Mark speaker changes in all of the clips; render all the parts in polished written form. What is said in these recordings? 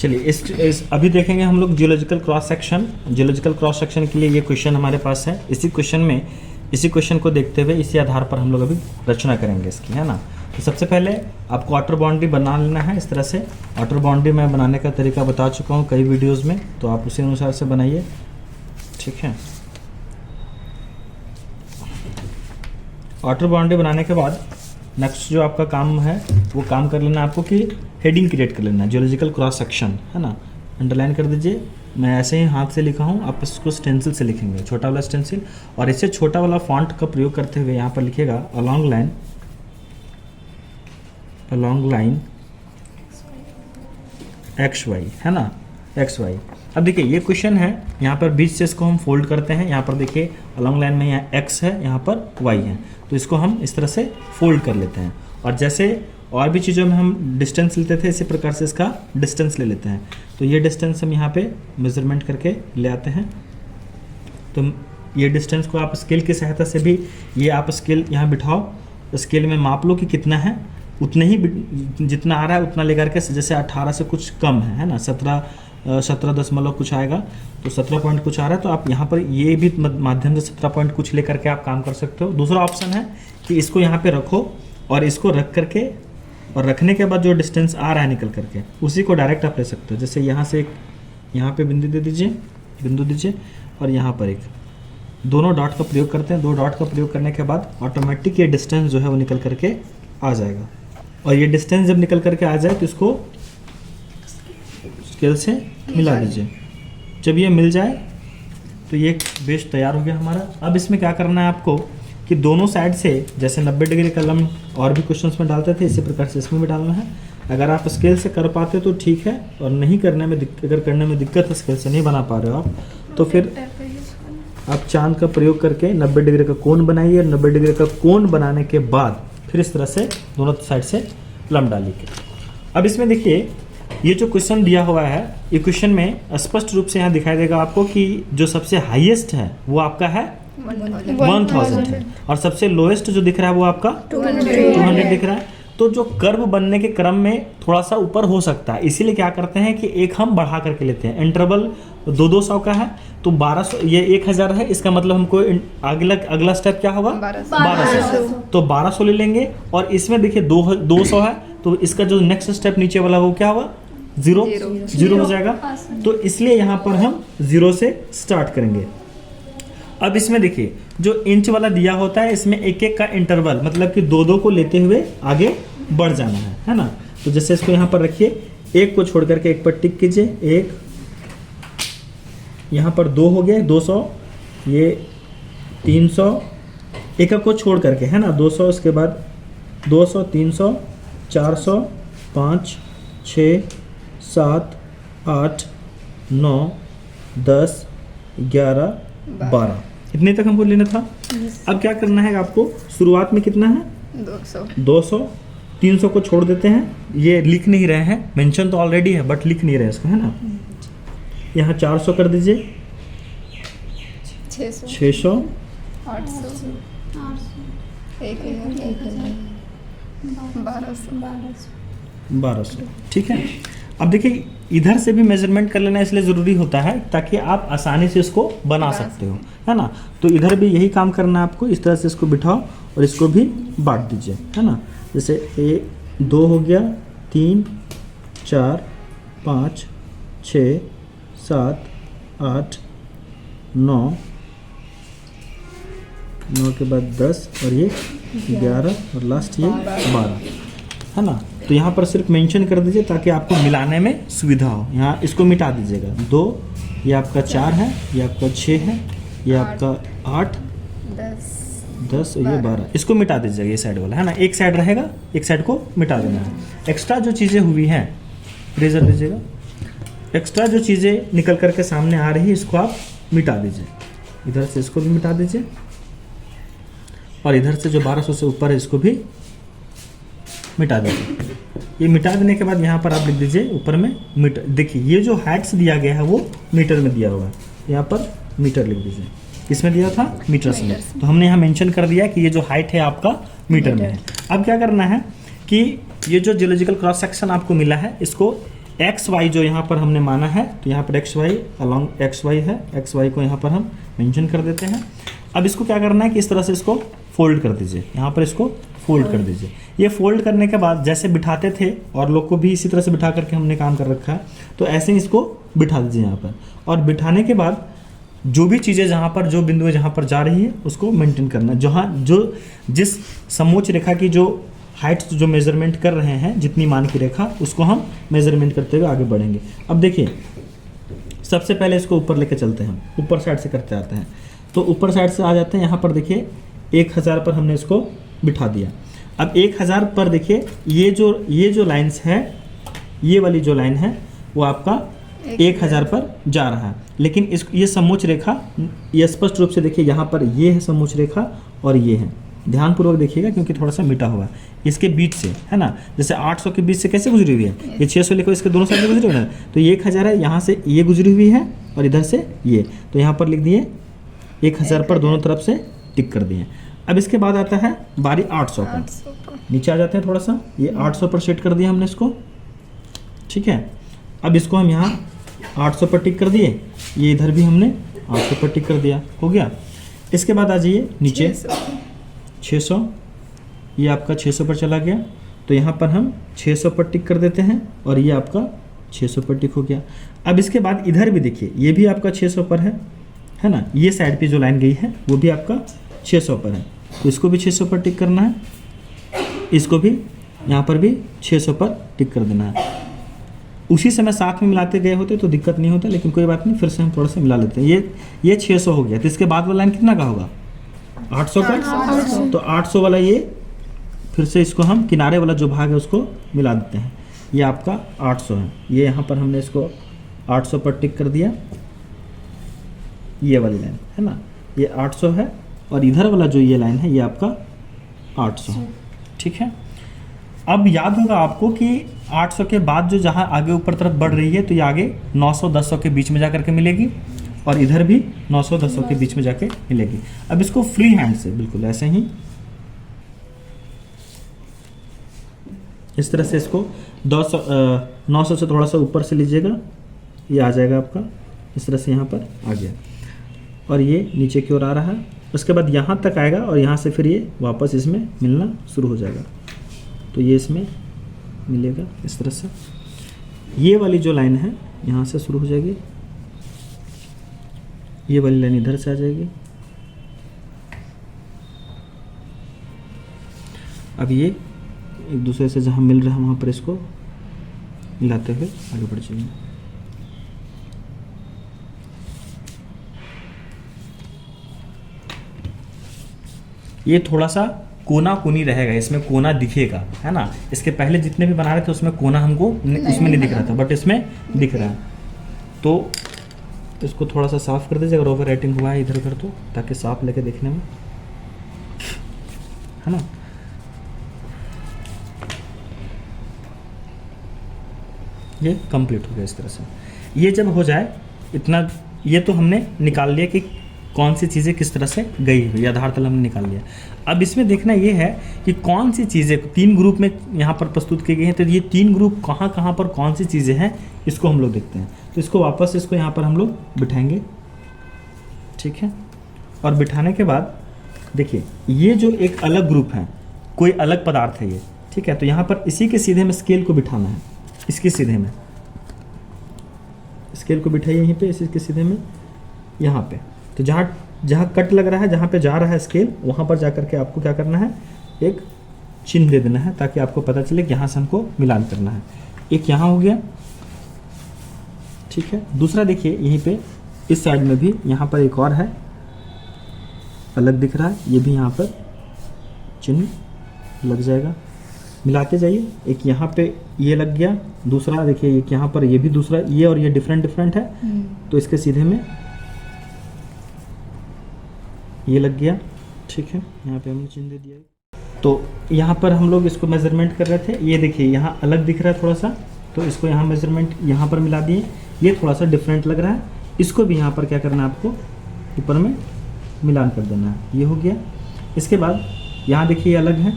Speaker 1: चलिए इस अभी देखेंगे हम लोग geological cross section. Geological cross section के लिए ये क्वेश्चन हमारे पास है। इसी क्वेश्चन को देखते हुए इसी आधार पर हम लोग अभी रचना करेंगे इसकी, है ना। तो सबसे पहले आपको आउटर बाउंड्री बना लेना है इस तरह से। आउटर बाउंड्री मैं बनाने का तरीका बता चुका हूँ कई वीडियोज़ में, तो आप उसी अनुसार से बनाइए, ठीक है। आउटर बाउंड्री बनाने के बाद नेक्स्ट जो आपका काम है वो काम कर लेना आपको कि हेडिंग क्रिएट कर लेना है, जियोलॉजिकल क्रॉस सेक्शन, है ना। अंडरलाइन कर दीजिए। मैं ऐसे ही हाथ से लिखा हूँ, आप इसको स्टेंसिल से लिखेंगे, छोटा वाला स्टेंसिल। और इससे छोटा वाला फॉन्ट का प्रयोग करते हुए यहाँ पर लिखिएगा अलोंग लाइन एक्स वाई, है ना, एक्स वाई। अब देखिए ये क्वेश्चन है, यहाँ पर बीच से इसको हम फोल्ड करते हैं। यहाँ पर देखिए अलोंग लाइन में यहाँ एक्स है, यहाँ पर वाई है, तो इसको हम इस तरह से फोल्ड कर लेते हैं। और जैसे और भी चीज़ों में हम डिस्टेंस लेते थे, इसी प्रकार से इसका डिस्टेंस ले लेते हैं। तो ये डिस्टेंस हम यहाँ पे मेजरमेंट करके ले आते हैं। तो ये डिस्टेंस को आप स्केल की सहायता से भी, ये आप स्केल यहाँ बिठाओ, स्केल में माप लो कि कितना है, उतने ही जितना आ रहा है उतना लेकर के, जैसे 18 से कुछ कम है ना, 17 दशमलव कुछ आएगा, तो 17 पॉइंट कुछ आ रहा है, तो आप यहाँ पर ये भी माध्यम से 17 पॉइंट कुछ लेकर के आप काम कर सकते हो। दूसरा ऑप्शन है कि इसको यहाँ पे रखो और इसको रख करके, और रखने के बाद जो डिस्टेंस आ रहा है निकल करके उसी को डायरेक्ट आप ले सकते हो। जैसे यहाँ से एक यहाँ पे बिंदु दीजिए और यहाँ पर एक, दोनों डॉट का प्रयोग करते हैं। 2 डॉट का प्रयोग करने के बाद ऑटोमेटिक ये डिस्टेंस जो है वो निकल करके आ जाएगा। और ये डिस्टेंस जब निकल करके आ जाए तो इसको स्केल से मिला दीजिए। जब ये मिल जाए तो ये बेस तैयार हो गया हमारा। अब इसमें क्या करना है आपको कि दोनों साइड से, जैसे 90 डिग्री का लंब और भी क्वेश्चंस में डालते थे, इसी प्रकार से इसमें भी डालना है। अगर आप स्केल से कर पाते तो ठीक है, और नहीं करने में अगर करने में दिक्कत है, स्केल से नहीं बना पा रहे हो आप, तो फिर आप चांद का प्रयोग करके 90 डिग्री का कोण बनाइए। 90 डिग्री का कोण बनाने के बाद फिर इस तरह से दोनों साइड से लंब डालिए। अब इसमें देखिए ये जो क्वेश्चन दिया हुआ है, ये क्वेश्चन में स्पष्ट रूप से यहाँ दिखाई देगा आपको कि जो सबसे हाईएस्ट है वो आपका है 1000 है, और सबसे लोएस्ट जो दिख रहा है वो आपका 200 दिख रहा है। तो जो कर्व बनने के क्रम में थोड़ा सा ऊपर हो सकता है, इसीलिए क्या करते हैं कि एक हम बढ़ा करके लेते हैं। इंटरवल 200 का है, तो 1200, ये 1000 है, इसका मतलब हमको अगला स्टेप क्या होगा 1200, तो 1200 ले लेंगे। और इसमें देखिए 200 है, तो इसका जो नेक्स्ट स्टेप नीचे वाला वो क्या होगा, जीरो हो जाएगा। तो इसलिए यहाँ पर हम 0 से स्टार्ट करेंगे। अब इसमें देखिए जो इंच वाला दिया होता है, इसमें एक एक का इंटरवल, मतलब कि 2-2 को लेते हुए आगे बढ़ जाना है ना। तो जैसे इसको यहाँ पर रखिए, एक को छोड़ करके एक पर टिक कीजिए, एक यहाँ पर 2 हो गए, 200, ये 300, एक को छोड़ करके, है ना, 200, उसके बाद 200, 300, 400, 5, 6, 7, 8, 9, 10, 11, 12, इतने तक हमको लेना था। अब क्या करना है आपको, शुरुआत में कितना है 200, 300 को छोड़ देते हैं, ये लिख नहीं रहे हैं, मेंशन तो ऑलरेडी है बट लिख नहीं रहे इसको, है ना। यहाँ 400 कर दीजिए, 600, 1200, ठीक है। अब देखिए इधर से भी मेजरमेंट कर लेना इसलिए ज़रूरी होता है ताकि आप आसानी से इसको बना सकते हो, है ना। तो इधर भी यही काम करना है आपको, इस तरह से इसको बिठाओ और इसको भी बांट दीजिए, है ना। जैसे 2 हो गया, 3, 4, 5, 6, 7, 8, 9 के बाद 10, और ये 11, और लास्ट ये 12, है ना। तो यहाँ पर सिर्फ मेंशन कर दीजिए ताकि आपको मिलाने में सुविधा हो। यहाँ इसको मिटा दीजिएगा, 2, ये आपका 4 है, ये आपका 6 है, ये आपका 8, 10 और ये 12, इसको मिटा दीजिएगा, ये साइड वाला, है ना। एक साइड रहेगा, एक साइड को मिटा देना है। एक्स्ट्रा जो चीज़ें हुई हैं इरेजर दीजिएगा, एक्स्ट्रा जो चीज़ें निकल करके सामने आ रही है इसको आप मिटा दीजिए। इधर से इसको भी मिटा दीजिए, और इधर से जो 1200 से ऊपर है इसको भी मिटा दीजिए। ये मिटा देने के बाद यहाँ पर आप लिख दीजिए ऊपर में मीटर। देखिए ये जो हाइट्स दिया गया है वो मीटर में दिया हुआ है, यहाँ पर मीटर लिख दीजिए। किसमें दिया था, मीटर्स में। तो हमने यहाँ मेंशन कर दिया कि ये जो हाइट है आपका मीटर में है। अब क्या करना है कि ये जो जियोलॉजिकल क्रॉस सेक्शन आपको मिला है, इसको एक्स वाई जो यहाँ पर हमने माना है, तो यहाँ पर X Y along X Y है, एक्स वाई को यहाँ पर हम मेंशन कर देते हैं। अब इसको क्या करना है कि इस तरह से इसको फोल्ड कर दीजिए, यहाँ पर इसको फोल्ड कर दीजिए। ये फोल्ड करने के बाद जैसे बिठाते थे और लोग को भी इसी तरह से बिठा करके हमने काम कर रखा है, तो ऐसे ही इसको बिठा दीजिए यहाँ पर। और बिठाने के बाद जो भी चीज़ें जहाँ पर जो बिंदु जहाँ पर जा रही है उसको मेंटेन करना, जहाँ जो जिस समोच्च रेखा की जो हाइट जो मेजरमेंट कर रहे हैं, जितनी मान की रेखा, उसको हम मेजरमेंट करते हुए आगे बढ़ेंगे। अब देखिए सबसे पहले इसको ऊपर लेके चलते हैं, ऊपर साइड से करते आते हैं। तो ऊपर साइड से आ जाते हैं, यहाँ पर देखिए 1000 पर हमने इसको बिठा दिया। अब 1000 पर देखिए ये जो लाइन्स है, ये वाली जो लाइन है वो आपका 1000 पर जा रहा है। लेकिन ये समोच्च रेखा, ये स्पष्ट रूप से देखिए यहाँ पर ये है समोच्च रेखा और ये है, ध्यानपूर्वक देखिएगा क्योंकि थोड़ा सा मिटा हुआ है इसके बीच से, है ना। जैसे 800 के बीच से कैसे गुजरी हुई है, ये 600 लिखो, इसके दोनों साइड में गुजरी हुई है, तो ये 1000 है, यहाँ से ये गुजरी हुई है और इधर से ये, तो यहाँ पर लिख दिए 1000 पर दोनों तरफ से टिक कर दिए। अब इसके बाद आता है बारी 800 का, नीचे आ जाते हैं थोड़ा सा, ये 800 पर सेट कर दिया हमने इसको, ठीक है। अब इसको हम यहाँ 800 पर टिक कर दिए, ये इधर भी हमने 800 पर टिक कर दिया, हो गया। इसके बाद आ जाइए नीचे 600, ये आपका 600 पर चला गया, तो यहाँ पर हम 600 पर टिक कर देते हैं और ये आपका 600 पर टिक हो गया। अब इसके बाद इधर भी देखिए, ये भी आपका 600 पर है ना, ये साइड पे जो लाइन गई है वो भी आपका 600 पर है, तो इसको भी 600 पर टिक करना है, इसको भी यहाँ पर भी 600 पर टिक कर देना है। उसी समय साथ में मिलाते गए होते तो दिक्कत नहीं होता, लेकिन कोई बात नहीं, फिर से हम थोड़ा सा मिला लेते हैं। ये 600 हो गया, तो इसके बाद वाला लाइन कितना का होगा, 800 का। तो 800 वाला ये फिर से इसको हम किनारे वाला जो भाग है उसको मिला देते हैं, ये आपका 800 है, ये यहाँ पर हमने इसको 800 पर टिक कर दिया, ये वाली लाइन है ना, ये 800 है, और इधर वाला जो ये लाइन है ये आपका 800, ठीक है। अब याद होगा आपको कि 800 के बाद जो जहाँ आगे ऊपर तरफ बढ़ रही है, तो ये आगे 900-1000 के बीच में जा करके मिलेगी, और इधर भी 900-1000 के बीच में जाके मिलेगी। अब इसको फ्री हैंड से बिल्कुल ऐसे ही इस तरह से इसको 900 से थोड़ा सा ऊपर से लीजिएगा, ये आ जाएगा आपका इस तरह से, यहाँ पर आ गया, और ये नीचे की ओर आ रहा है। उसके बाद यहाँ तक आएगा और यहाँ से फिर ये वापस इसमें मिलना शुरू हो जाएगा, तो ये इसमें मिलेगा इस तरह से। ये वाली जो लाइन है यहाँ से शुरू हो जाएगी, ये वाली लाइन इधर से आ जाएगी। अब ये एक दूसरे से जहाँ मिल रहा है वहाँ पर इसको मिलाते हुए आगे बढ़ जाएंगे। ये थोड़ा सा कोना कोनी रहेगा, इसमें कोना दिखेगा, है ना। इसके पहले जितने भी बना रहे थे उसमें कोना हमको उसमें नहीं दिख रहा था, बट इसमें दिख रहा है। तो इसको थोड़ा सा साफ कर दीजिए अगर ओवर राइटिंग हुआ है इधर उधर, तो ताकि साफ लगे देखने में, है ना। ये कंप्लीट हो गया इस तरह से। ये जब हो जाए इतना, ये तो हमने निकाल लिया कि कौन सी चीज़ें किस तरह से गई हुई, आधार तल हमने निकाल लिया। अब इसमें देखना ये है कि कौन सी चीज़ें 3 ग्रुप में यहाँ पर प्रस्तुत की गई हैं, तो ये 3 ग्रुप कहाँ कहाँ पर कौन सी चीज़ें हैं इसको हम लोग देखते हैं। तो इसको वापस इसको यहाँ पर हम लोग बिठाएंगे, ठीक है। और बिठाने के बाद देखिए ये जो एक अलग ग्रुप है, कोई अलग पदार्थ है ये, ठीक है। तो यहाँ पर इसी के सीधे में स्केल को बिठाना है, इसके सीधे में स्केल को बिठाइए यहीं पे, इसी के सीधे में यहाँ पे। तो जहाँ जहाँ कट लग रहा है, जहाँ पे जा रहा है स्केल, वहाँ पर जाकर के आपको क्या करना है, एक चिन्ह दे देना है, ताकि आपको पता चले कि यहाँ से हमको मिलान करना है। एक यहाँ हो गया, ठीक है। दूसरा देखिए यहीं पे इस साइड में भी यहाँ पर एक और है, अलग दिख रहा है, ये भी यहाँ पर चिन्ह लग जाएगा, मिलाते जाइए। एक यहाँ पे ये लग गया, दूसरा देखिए एक यहाँ पर ये भी दूसरा, ये और ये डिफरेंट है, तो इसके सीधे में ये लग गया, ठीक है। यहाँ पे हमने चिन्ह दे दिया। तो यहाँ पर हम लोग इसको मेजरमेंट कर रहे थे, ये देखिए यहाँ अलग दिख रहा है थोड़ा सा, तो इसको यहाँ मेजरमेंट यहाँ पर मिला दिए, ये थोड़ा सा डिफरेंट लग रहा है, इसको भी यहाँ पर क्या करना है आपको ऊपर में मिलान कर देना है, ये हो गया। इसके बाद यहाँ देखिए अलग है,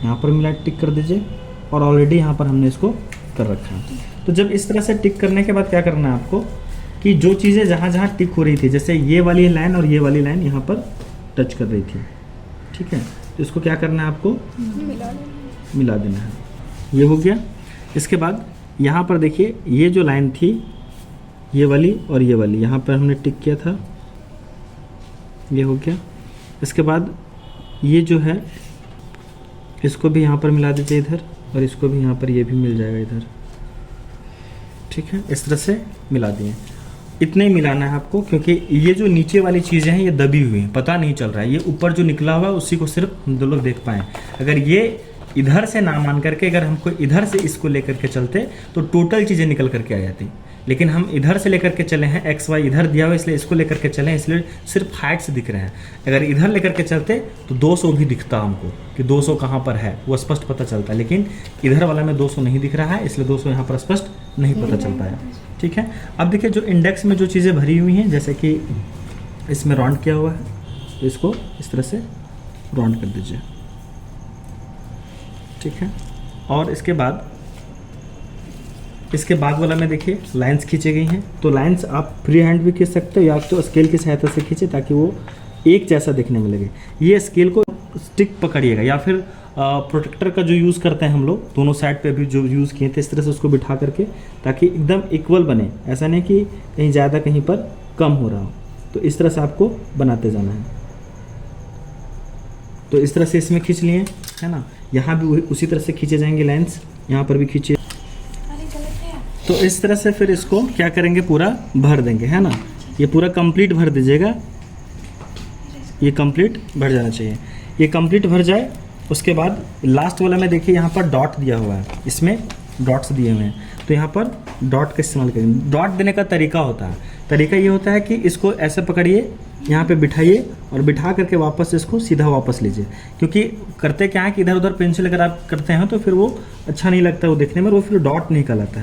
Speaker 1: यहाँ पर मिला टिक कर दीजिए, और ऑलरेडी यहाँ पर हमने इसको कर रखा है। तो जब इस तरह से टिक करने के बाद क्या करना है आपको कि जो चीज़ें जहाँ जहाँ टिक हो रही थी, जैसे ये वाली लाइन और ये वाली लाइन यहाँ पर टच कर रही थी, ठीक है, तो इसको क्या करना है आपको मिला देना है। ये हो गया। इसके बाद यहाँ पर देखिए ये जो लाइन थी ये वाली और ये वाली, यहाँ पर हमने टिक किया था, ये हो गया। इसके बाद ये जो है इसको भी यहाँ पर मिला दीजिए इधर, और इसको भी यहाँ पर ये भी मिल जाएगा इधर, ठीक है। इस तरह से मिला दिए। इतना ही मिलाना है आपको, क्योंकि ये जो नीचे वाली चीज़ें हैं ये दबी हुई हैं, पता नहीं चल रहा है। ये ऊपर जो निकला हुआ है उसी को सिर्फ हम दो लोग देख पाएँ। अगर ये इधर से ना मान करके अगर हमको इधर से इसको लेकर के चलते तो टोटल चीज़ें निकल करके आ जाती, लेकिन हम इधर से लेकर के चले हैं, एक्स वाई इधर दिया हुआ इसलिए इसको लेकर के चले हैं, इसलिए सिर्फ हाइट से दिख रहे हैं। अगर इधर लेकर के चलते तो 200 भी दिखता हमको कि 200 कहाँ पर है, वो स्पष्ट पता चलता है, लेकिन इधर वाला में 200 नहीं दिख रहा है, इसलिए 200 यहाँ पर स्पष्ट नहीं पता चलता है, ठीक है। अब देखिए जो इंडेक्स में जो चीज़ें भरी हुई हैं, जैसे कि इसमें राउंड किया हुआ है, तो इसको इस तरह से राउंड कर दीजिए, ठीक है। और इसके बाद वाला में देखिए लाइंस खींची गई हैं, तो लाइंस आप फ्री हैंड भी खींच सकते हो या तो स्केल की सहायता से खींचे ताकि वो एक जैसा दिखने में लगे। ये स्केल को स्टिक पकड़िएगा या फिर प्रोटेक्टर का जो यूज़ करते हैं हम लोग, दोनों साइड पे भी जो यूज़ किए थे, इस तरह से उसको बिठा करके ताकि एकदम इक्वल बने, ऐसा नहीं कि कहीं ज़्यादा कहीं पर कम हो रहा हो। तो इस तरह से आपको बनाते जाना है। तो इस तरह से इसमें खींच लिए, है ना। यहाँ भी उसी तरह से खींचे जाएंगे लाइंस, यहाँ पर भी खींचे। तो इस तरह से फिर इसको क्या करेंगे, पूरा भर देंगे, है ना। ये पूरा कंप्लीट भर दीजिएगा, ये कंप्लीट भर जाना चाहिए। ये कंप्लीट भर जाए उसके बाद लास्ट वाला में देखिए यहाँ पर डॉट दिया हुआ है, इसमें डॉट्स दिए हुए हैं, तो यहाँ पर डॉट का इस्तेमाल करेंगे। डॉट देने का तरीका होता है, तरीका ये होता है कि इसको ऐसे पकड़िए, यहाँ पे बिठाइए और बिठा करके वापस इसको सीधा वापस लीजिए, क्योंकि करते क्या है कि इधर उधर पेंसिल अगर आप करते हैं तो फिर वो अच्छा नहीं लगता, वो देखने में वो फिर डॉट नहीं कहलाता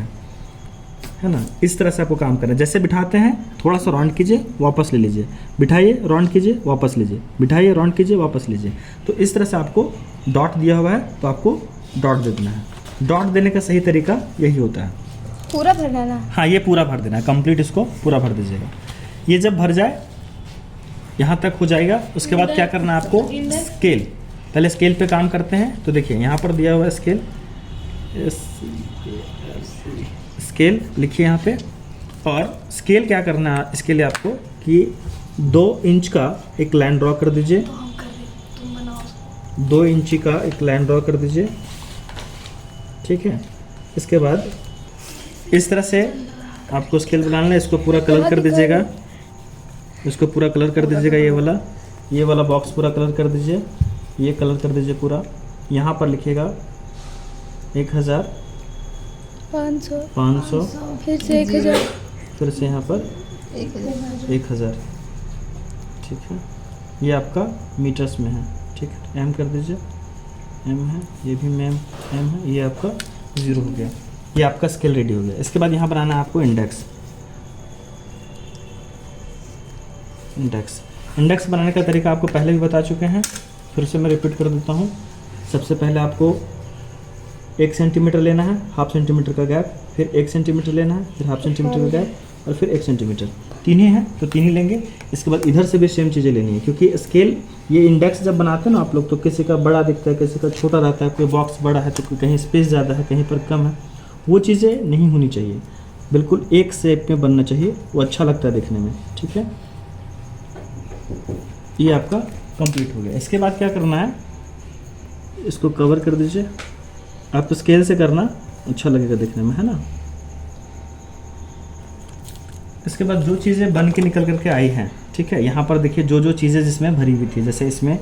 Speaker 1: है ना। इस तरह से आपको काम करना है। जैसे बिठाते हैं थोड़ा सा राउंड कीजिए, वापस ले लीजिए, बिठाइए, राउंड कीजिए, वापस लीजिए, बिठाइए, राउंड कीजिए, वापस लीजिए। तो इस तरह से आपको डॉट दिया हुआ है तो आपको डॉट दे देना है। डॉट देने का सही तरीका यही होता है।
Speaker 2: पूरा भर देना?
Speaker 1: हाँ, ये पूरा भर देना है, कंप्लीट इसको पूरा भर दीजिएगा। ये जब भर जाए यहाँ तक हो जाएगा, उसके बाद क्या करना है आपको, स्केल, पहले स्केल पे काम करते हैं। तो देखिए यहाँ पर दिया हुआ है स्केल, स्केल लिखिए यहाँ पे। और स्केल क्या करना है इसके लिए आपको कि 2 इंच का एक लाइन ड्रॉ कर दीजिए, 2 इंची का एक लाइन ड्रॉ कर दीजिए, ठीक है। इसके बाद इस तरह से आपको स्केल बनाना है, इसको पूरा कलर कर दीजिएगा, इसको पूरा कलर कर दीजिएगा। ये वाला बॉक्स पूरा कलर कर दीजिए, ये कलर कर दीजिए पूरा। यहाँ पर लिखिएगा 1000, 500,
Speaker 2: फिर से 1000,
Speaker 1: फिर से यहाँ पर 1000, ठीक है। ये आपका मीटर्स में है, ठीक है। एम कर दीजिए, एम है, ये भी एम है, ये आपका 0 हो गया। ये आपका स्केल रेडी हो गया। इसके बाद यहाँ बनाना है आपको इंडेक्स। इंडेक्स बनाने का तरीका आपको पहले भी बता चुके हैं, फिर से मैं रिपीट कर देता हूँ। सबसे पहले आपको 1 सेंटीमीटर लेना है, हाफ सेंटीमीटर का गैप, फिर 1 सेंटीमीटर लेना है, फिर हाफ सेंटीमीटर का गैप, और फिर 1 सेंटीमीटर। 3 ही है तो 3 ही लेंगे। इसके बाद इधर से भी सेम चीज़ें लेनी है, क्योंकि स्केल ये इंडेक्स जब बनाते हैं ना आप लोग, तो किसी का बड़ा दिखता है, किसी का छोटा रहता है, कोई बॉक्स बड़ा है तो कहीं स्पेस ज़्यादा है, कहीं पर कम है। वो चीज़ें नहीं होनी चाहिए, बिल्कुल एक शेप में बनना चाहिए, वो अच्छा लगता है देखने में, ठीक है। ये आपका कंप्लीट हो गया। इसके बाद क्या करना है, इसको कवर कर दीजिए। आप स्केल से करना, अच्छा लगेगा देखने में, है ना। इसके बाद जो चीज़ें बन के निकल करके आई हैं, ठीक है, यहाँ पर देखिए जो चीज़ें जिसमें भरी हुई थी, जैसे इसमें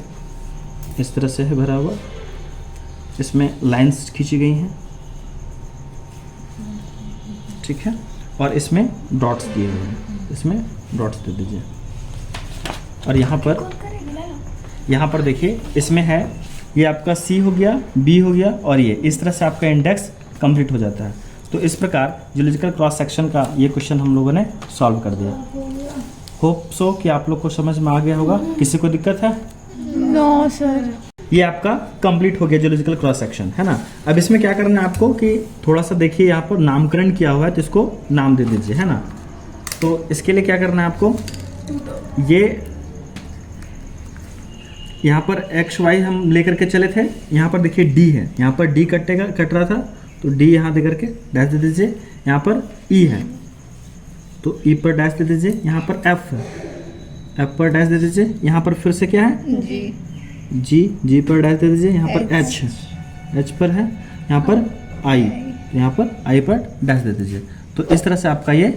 Speaker 1: इस तरह से है भरा हुआ, इसमें लाइंस खींची गई हैं, ठीक है, और इसमें डॉट्स दिए हुए हैं, इसमें डॉट्स दे दीजिए। और यहाँ पर देखिए इसमें है, ये आपका सी हो गया, बी हो गया, और ये इस तरह से आपका इंडेक्स कंप्लीट हो जाता है। तो इस प्रकार जियोलॉजिकल क्रॉस सेक्शन का ये क्वेश्चन हम लोगों ने सॉल्व कर दिया। होप सो कि आप लोग को समझ में आ गया होगा। किसी को दिक्कत है?
Speaker 2: No sir.
Speaker 1: ये आपका कंप्लीट हो गया जियोलॉजिकल क्रॉस सेक्शन, है ना। अब इसमें क्या करना है आपको कि थोड़ा सा देखिए यहाँ पर नामकरण किया हुआ है, तो इसको नाम दे दीजिए, है ना। तो इसके लिए क्या करना है आपको, ये यहाँ पर एक्स वाई हम लेकर के चले थे, यहाँ पर देखिए डी है, यहाँ पर डी कट रहा था, तो डी यहाँ दे करके डैश दे दीजिए। यहाँ पर ई है तो ई पर डैश दे दीजिए। यहाँ पर एफ है, एफ पर डैश दे दीजिए। यहाँ पर फिर से क्या है, जी, जी पर डैश दे दीजिए। यहाँ पर एच है, एच पर है। यहाँ पर आई, यहाँ पर आई पर डैश दे दीजिए। तो इस तरह से आपका ये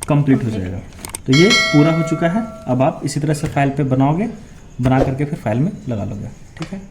Speaker 1: कंप्लीट हो जाएगा। तो ये पूरा हो चुका है। अब आप इसी तरह से फाइल पे बनाओगे, बना करके फिर फाइल में लगा लोगे, ठीक है।